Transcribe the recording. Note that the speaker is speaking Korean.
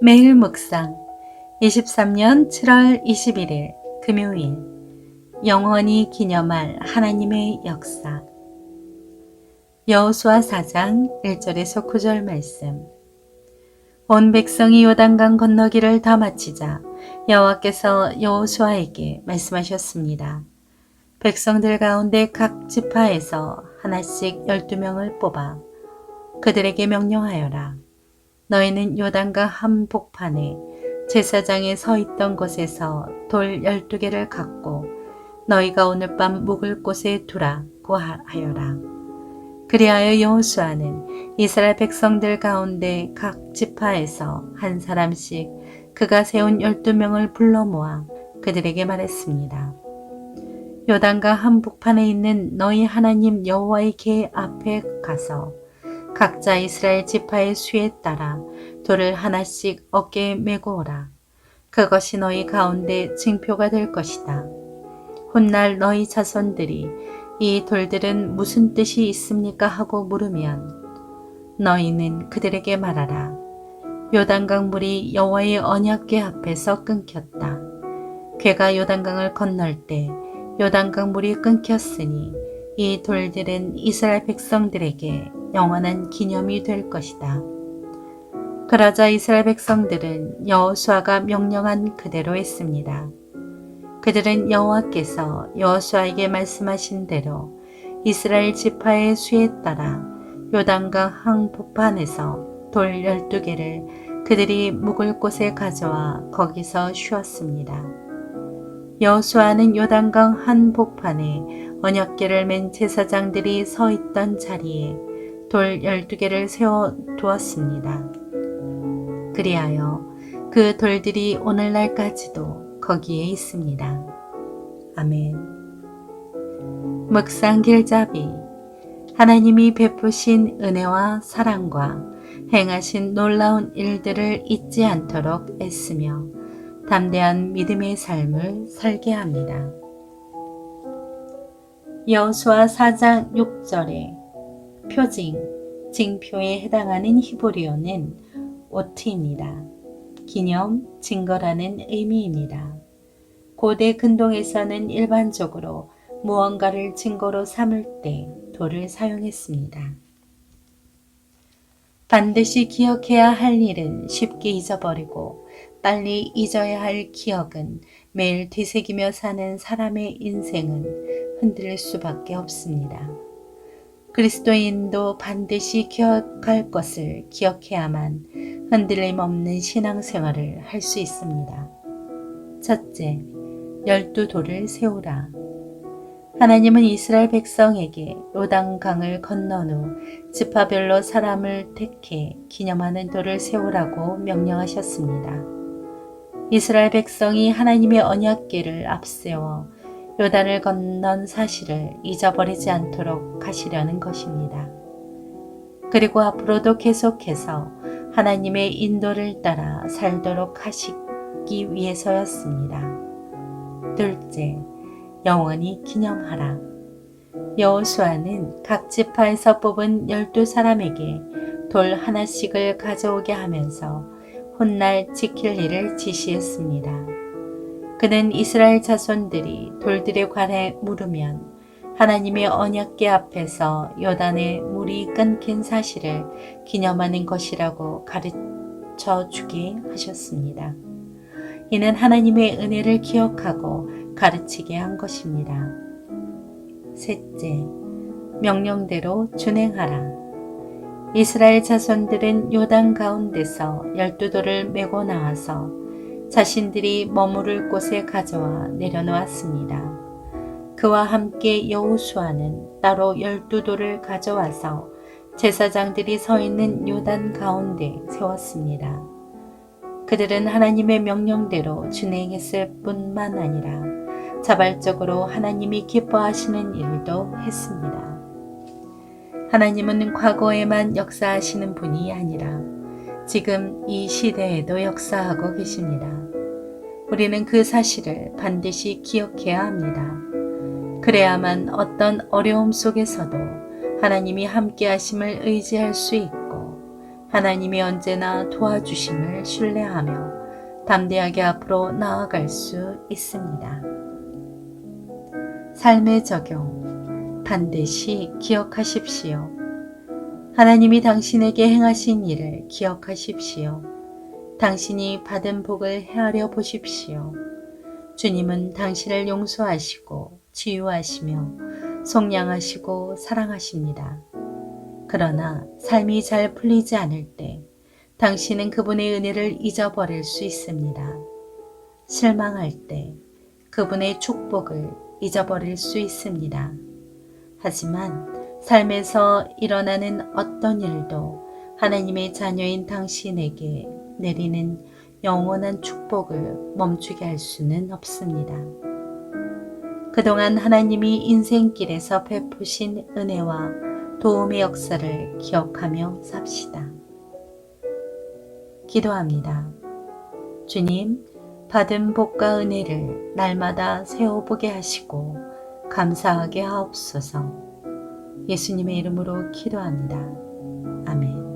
매일 묵상 23년 7월 21일 금요일 영원히 기념할 하나님의 역사 여호수아 4장 1절에서 9절 말씀. 온 백성이 요단강 건너기를 다 마치자 여호와께서 여호수아에게 말씀하셨습니다. 백성들 가운데 각 지파에서 하나씩 12명을 뽑아 그들에게 명령하여라. 너희는 요단강 한복판에 제사장이 서 있던 곳에서 돌 12개를 갖고 너희가 오늘 밤 묵을 곳에 두라고 하여라. 그리하여 여호수아는 이스라엘 백성들 가운데 각 지파에서 한 사람씩 그가 세운 12명을 불러 모아 그들에게 말했습니다. 요단강 한복판에 있는 너희 하나님 여호와의 궤 앞에 가서 각자 이스라엘 지파의 수에 따라 돌을 하나씩 어깨에 메고 오라. 그것이 너희 가운데 징표가 될 것이다. 훗날 너희 자손들이 이 돌들은 무슨 뜻이 있습니까 하고 물으면 너희는 그들에게 말하라. 요단강 물이 여호와의 언약궤 앞에서 끊겼다. 궤가 요단강을 건널 때 요단강 물이 끊겼으니 이 돌들은 이스라엘 백성들에게 영원한 기념이 될 것이다. 그러자 이스라엘 백성들은 여호수아가 명령한 그대로 했습니다. 그들은 여호와께서 여호수아에게 말씀하신 대로 이스라엘 지파의 수에 따라 요단강 한복판에서 돌 12개를 그들이 묵을 곳에 가져와 거기서 쉬었습니다. 여호수아는 요단강 한복판에 언약궤를 맨 제사장들이 서 있던 자리에 돌 12개를 세워 두었습니다. 그리하여 그 돌들이 오늘날까지도 거기에 있습니다. 아멘. 묵상 길잡이. 하나님이 베푸신 은혜와 사랑과 행하신 놀라운 일들을 잊지 않도록 애쓰며 담대한 믿음의 삶을 살게 합니다. 여호수아 4장 6절에 표징, 징표에 해당하는 히브리어는 오트입니다. 기념, 증거라는 의미입니다. 고대 근동에서는 일반적으로 무언가를 증거로 삼을 때 돌을 사용했습니다. 반드시 기억해야 할 일은 쉽게 잊어버리고 빨리 잊어야 할 기억은 매일 되새기며 사는 사람의 인생은 흔들릴 수밖에 없습니다. 그리스도인도 반드시 기억할 것을 기억해야만 흔들림 없는 신앙생활을 할 수 있습니다. 첫째, 12돌을 세우라. 하나님은 이스라엘 백성에게 요단강을 건넌 후 지파별로 사람을 택해 기념하는 돌을 세우라고 명령하셨습니다. 이스라엘 백성이 하나님의 언약궤를 앞세워 요단을 건넌 사실을 잊어버리지 않도록 하시려는 것입니다. 그리고 앞으로도 계속해서 하나님의 인도를 따라 살도록 하시기 위해서였습니다. 둘째, 영원히 기념하라. 여호수아는 각 지파에서 뽑은 12사람에게 돌 하나씩을 가져오게 하면서 훗날 지킬 일을 지시했습니다. 그는 이스라엘 자손들이 돌들에 관해 물으면 하나님의 언약궤 앞에서 요단의 물이 끊긴 사실을 기념하는 것이라고 가르쳐 주게 하셨습니다. 이는 하나님의 은혜를 기억하고 가르치게 한 것입니다. 셋째, 명령대로 준행하라. 이스라엘 자손들은 요단 가운데서 12돌을 메고 나와서 자신들이 머무를 곳에 가져와 내려놓았습니다. 그와 함께 여호수아는 따로 12돌을 가져와서 제사장들이 서 있는 요단 가운데 세웠습니다. 그들은 하나님의 명령대로 준행했을 뿐만 아니라 자발적으로 하나님이 기뻐하시는 일도 했습니다. 하나님은 과거에만 역사하시는 분이 아니라 지금 이 시대에도 역사하고 계십니다. 우리는 그 사실을 반드시 기억해야 합니다. 그래야만 어떤 어려움 속에서도 하나님이 함께 하심을 의지할 수 있고 하나님이 언제나 도와주심을 신뢰하며 담대하게 앞으로 나아갈 수 있습니다. 삶의 적용, 반드시 기억하십시오. 하나님이 당신에게 행하신 일을 기억하십시오. 당신이 받은 복을 헤아려 보십시오. 주님은 당신을 용서하시고 치유하시며 속량하시고 사랑하십니다. 그러나 삶이 잘 풀리지 않을 때 당신은 그분의 은혜를 잊어버릴 수 있습니다. 실망할 때 그분의 축복을 잊어버릴 수 있습니다. 하지만 삶에서 일어나는 어떤 일도 하나님의 자녀인 당신에게 내리는 영원한 축복을 멈추게 할 수는 없습니다. 그동안 하나님이 인생길에서 베푸신 은혜와 도움의 역사를 기억하며 삽시다. 기도합니다. 주님, 받은 복과 은혜를 날마다 세워보게 하시고 감사하게 하옵소서. 예수님의 이름으로 기도합니다. 아멘.